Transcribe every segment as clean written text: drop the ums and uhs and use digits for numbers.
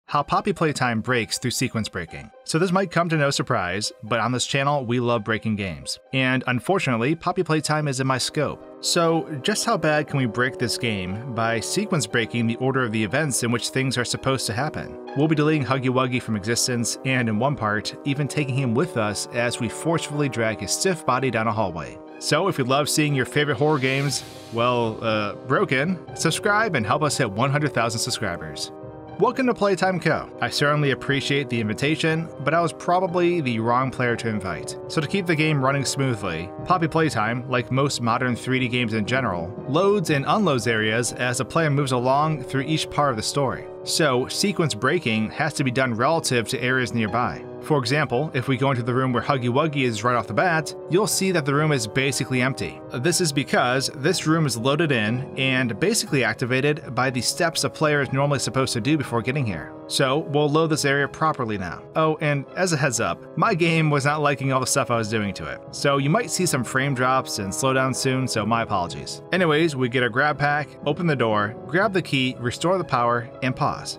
how Poppy Playtime breaks through sequence breaking. So this might come to no surprise, but on this channel we love breaking games. And unfortunately, Poppy Playtime is in my scope. So just how bad can we break this game by sequence breaking the order of the events in which things are supposed to happen? We'll be deleting Huggy Wuggy from existence, and in one part, even taking him with us as we forcefully drag his stiff body down a hallway. So if you love seeing your favorite horror games, well, broken, subscribe and help us hit 100,000 subscribers. Welcome to Playtime Co. I certainly appreciate the invitation, but I was probably the wrong player to invite. So to keep the game running smoothly, Poppy Playtime, like most modern 3D games in general, loads and unloads areas as the player moves along through each part of the story. So sequence breaking has to be done relative to areas nearby. For example, if we go into the room where Huggy Wuggy is right off the bat, you'll see that the room is basically empty. This is because this room is loaded in and basically activated by the steps a player is normally supposed to do before getting here. So we'll load this area properly now. Oh, and as a heads up, my game was not liking all the stuff I was doing to it. So you might see some frame drops and slowdown soon, so my apologies. Anyways, we get our grab pack, open the door, grab the key, restore the power, and pause.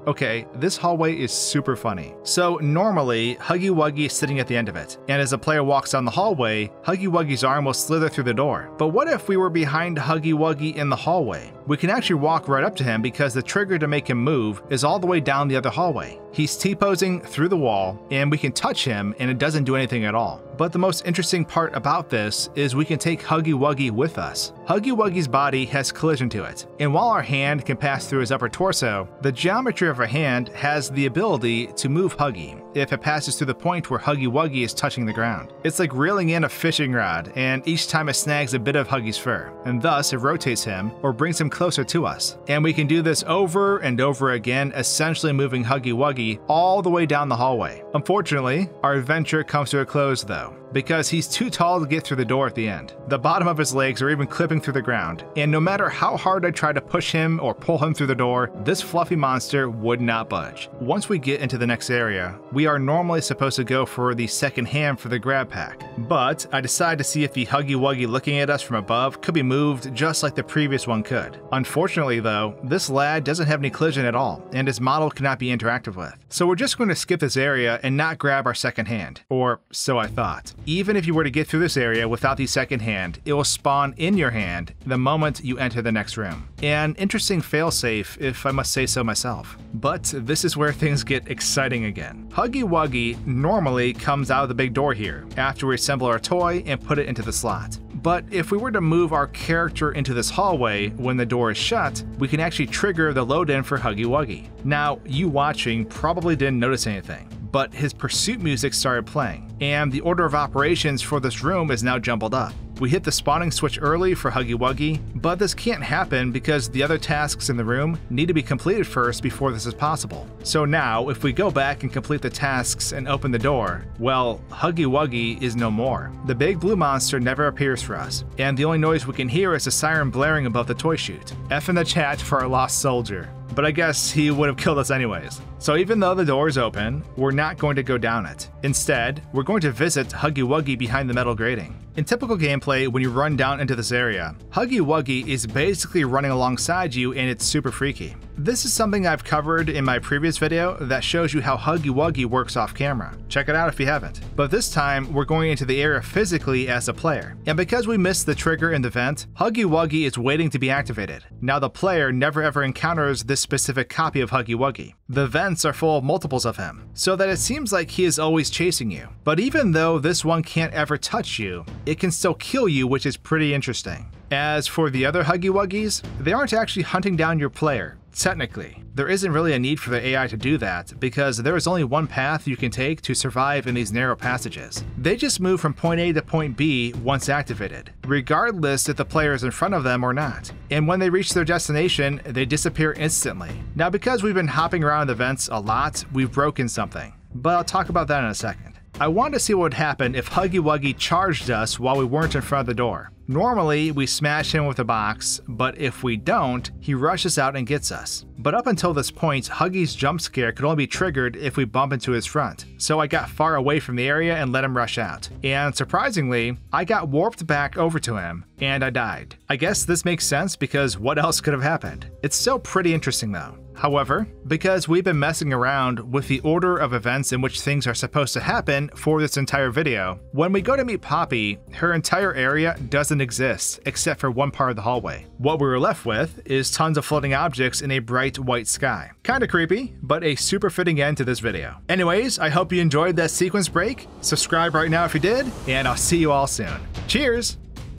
Okay, this hallway is super funny. So normally, Huggy Wuggy is sitting at the end of it, and as the player walks down the hallway, Huggy Wuggy's arm will slither through the door. But what if we were behind Huggy Wuggy in the hallway? We can actually walk right up to him because the trigger to make him move is all the way down the other hallway. He's T-posing through the wall, and we can touch him and it doesn't do anything at all. But the most interesting part about this is we can take Huggy Wuggy with us. Huggy Wuggy's body has collision to it, and while our hand can pass through his upper torso, the geometry of our hand has the ability to move Huggy if it passes through the point where Huggy Wuggy is touching the ground. It's like reeling in a fishing rod, and each time it snags a bit of Huggy's fur, and thus it rotates him or brings him closer to us. And we can do this over and over again, essentially moving Huggy Wuggy all the way down the hallway. Unfortunately, our adventure comes to a close though, because he's too tall to get through the door at the end. The bottom of his legs are even clipping through the ground, and no matter how hard I try to push him or pull him through the door, this fluffy monster would not budge. Once we get into the next area, we are normally supposed to go for the second hand for the grab pack, but I decide to see if the Huggy Wuggy looking at us from above could be moved just like the previous one could. Unfortunately though, this lad doesn't have any collision at all, and his model cannot be interacted with. So we're just going to skip this area and not grab our second hand, or so I thought. Even if you were to get through this area without the second hand, it will spawn in your hand the moment you enter the next room. An interesting failsafe, if I must say so myself. But this is where things get exciting again. Huggy Wuggy normally comes out of the big door here, after we assemble our toy and put it into the slot. But if we were to move our character into this hallway when the door is shut, we can actually trigger the load-in for Huggy Wuggy. Now, you watching probably didn't notice anything, but his pursuit music started playing, and the order of operations for this room is now jumbled up. We hit the spawning switch early for Huggy Wuggy, but this can't happen because the other tasks in the room need to be completed first before this is possible. So now, if we go back and complete the tasks and open the door, well, Huggy Wuggy is no more. The big blue monster never appears for us, and the only noise we can hear is a siren blaring above the toy chute. F in the chat for our lost soldier. But I guess he would have killed us anyways. So even though the door is open, we're not going to go down it. Instead, we're going to visit Huggy Wuggy behind the metal grating. In typical gameplay, when you run down into this area, Huggy Wuggy is basically running alongside you and it's super freaky. This is something I've covered in my previous video that shows you how Huggy Wuggy works off camera. Check it out if you haven't. But this time, we're going into the area physically as a player. And because we missed the trigger in the vent, Huggy Wuggy is waiting to be activated. Now the player never ever encounters this specific copy of Huggy Wuggy. The vents are full of multiples of him, so that it seems like he is always chasing you. But even though this one can't ever touch you, it can still kill you, which is pretty interesting. As for the other Huggy Wuggies, they aren't actually hunting down your player. Technically, there isn't really a need for the AI to do that because there is only one path you can take to survive in these narrow passages. They just move from point A to point B once activated, regardless if the player is in front of them or not. And when they reach their destination, they disappear instantly. Now because we've been hopping around the vents a lot, we've broken something, but I'll talk about that in a second. I wanted to see what would happen if Huggy Wuggy charged us while we weren't in front of the door. Normally, we smash him with a box, but if we don't, he rushes out and gets us. But up until this point, Huggy's jump scare could only be triggered if we bump into his front, so I got far away from the area and let him rush out. And surprisingly, I got warped back over to him, and I died. I guess this makes sense because what else could have happened? It's still pretty interesting though. However, because we've been messing around with the order of events in which things are supposed to happen for this entire video, when we go to meet Poppy, her entire area doesn't exist except for one part of the hallway. What we were left with is tons of floating objects in a bright white sky. Kinda creepy, but a super fitting end to this video. Anyways, I hope you enjoyed that sequence break. Subscribe right now if you did, and I'll see you all soon. Cheers!